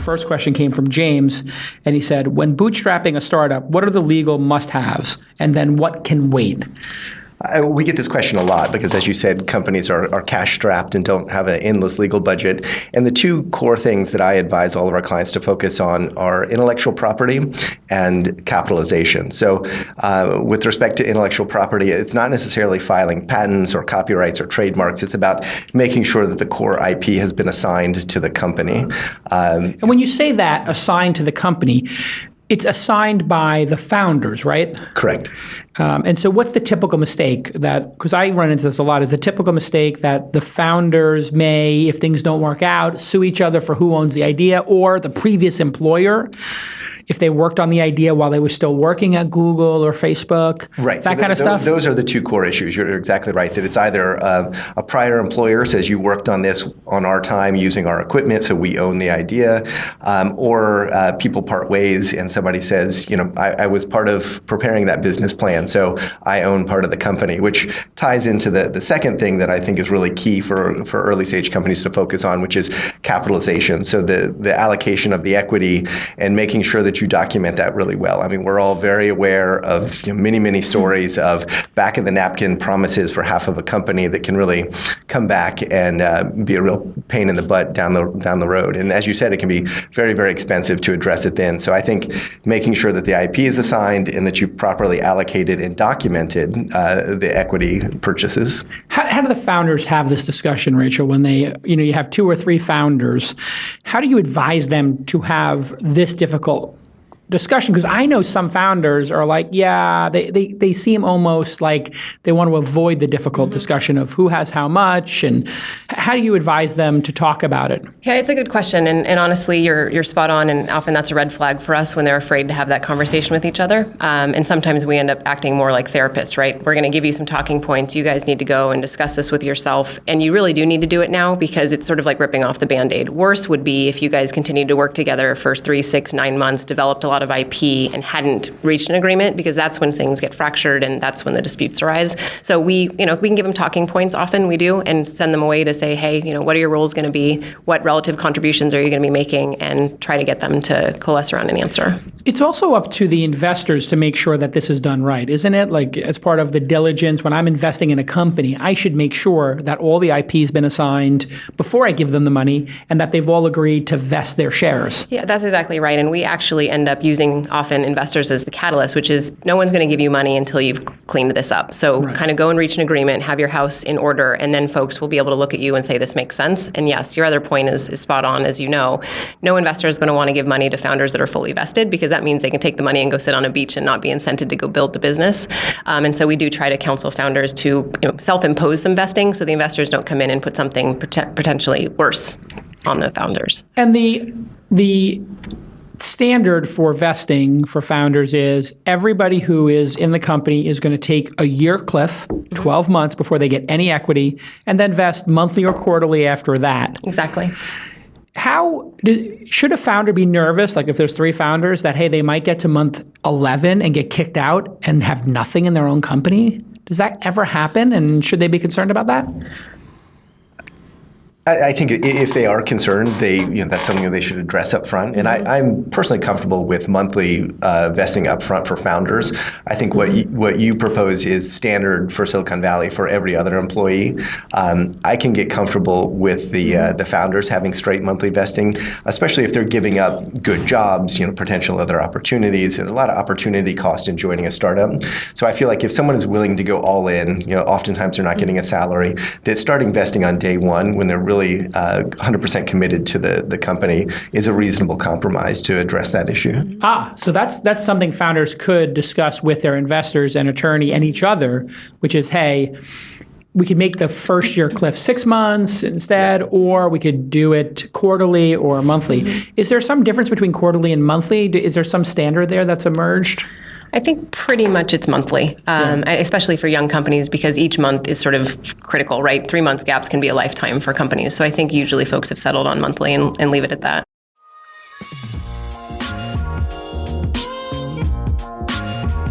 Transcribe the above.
First question came from James, and he said, when bootstrapping a startup, what are the legal must-haves? And then what can wait? We get this question a lot because, as you said, companies are cash-strapped and don't have an endless legal budget. And the two core things that I advise all of our clients to focus on are intellectual property and capitalization. So with respect to intellectual property, it's not necessarily filing patents or copyrights or trademarks. It's about making sure that the core IP has been assigned to the company. And when you say that, assigned to the company, it's assigned by the founders, right? Correct. And so what's the typical mistake that, because I run into this a lot, is the typical mistake that the founders may, if things don't work out, sue each other for who owns the idea, or the previous employer if they worked on the idea while they were still working at Google or Facebook, right. That kind of stuff? Those are the two core issues. You're exactly right, that it's either a prior employer says you worked on this on our time using our equipment, so we own the idea, or people part ways and somebody says, I was part of preparing that business plan, so I own part of the company, which ties into the second thing that I think is really key for early stage companies to focus on, which is capitalization. So the allocation of the equity and making sure that you document that really well. I mean, we're all very aware of many stories of back of the napkin promises for half of a company that can really come back and be a real pain in the butt down the road. And as you said, it can be very, very expensive to address it then. So I think making sure that the IP is assigned and that you properly allocated and documented the equity purchases. How do the founders have this discussion, Rachel, when they, you have 2 or 3 founders? How do you advise them to have this difficult discussion? Because I know some founders are like, they seem almost like they want to avoid the difficult discussion of who has how much, and how do you advise them to talk about it? Yeah, it's a good question, and honestly, you're spot on, and often that's a red flag for us when they're afraid to have that conversation with each other, and sometimes we end up acting more like therapists, right? We're going to give you some talking points, you guys need to go and discuss this with yourself, and you really do need to do it now because it's sort of like ripping off the Band-Aid. Worse would be if you guys continued to work together for 3, 6, 9 months, developed a lot of IP and hadn't reached an agreement, because that's when things get fractured and that's when the disputes arise. So we can give them talking points, often we do, and send them away to say, hey, what are your roles going to be? What relative contributions are you going to be making? And try to get them to coalesce around an answer. It's also up to the investors to make sure that this is done right, isn't it? Like, as part of the diligence, when I'm investing in a company, I should make sure that all the IP has been assigned before I give them the money and that they've all agreed to vest their shares. Yeah, that's exactly right. And we actually end up using often investors as the catalyst, which is no one's going to give you money until you've cleaned this up. So kind of go and reach an agreement, have your house in order, and then folks will be able to look at you and say, this makes sense. And yes, your other point is spot on, as you know. No investor is going to want to give money to founders that are fully vested, because that means they can take the money and go sit on a beach and not be incented to go build the business. And so we do try to counsel founders to self-impose some vesting so the investors don't come in and put something potentially worse on the founders. And the standard for vesting for founders is everybody who is in the company is going to take a year cliff, 12 months before they get any equity, and then vest monthly or quarterly after that. Exactly. Should a founder be nervous, like if there's 3 founders, that, hey, they might get to month 11 and get kicked out and have nothing in their own company? Does that ever happen, and should they be concerned about that? I think if they are concerned, that's something that they should address up front. And I'm personally comfortable with monthly vesting up front for founders. I think what you propose is standard for Silicon Valley for every other employee. I can get comfortable with the founders having straight monthly vesting, especially if they're giving up good jobs, potential other opportunities, and a lot of opportunity cost in joining a startup. So I feel like if someone is willing to go all in, oftentimes they're not getting a salary, that starting vesting on day one when they're really 100% committed to the company is a reasonable compromise to address that issue. So that's something founders could discuss with their investors and attorney and each other, which is, hey, we could make the first year cliff 6 months instead, or we could do it quarterly or monthly. Is there some difference between quarterly and monthly? Is there some standard there that's emerged? I think pretty much it's monthly, especially for young companies, because each month is sort of critical, right? 3 months gaps can be a lifetime for companies. So I think usually folks have settled on monthly and leave it at that.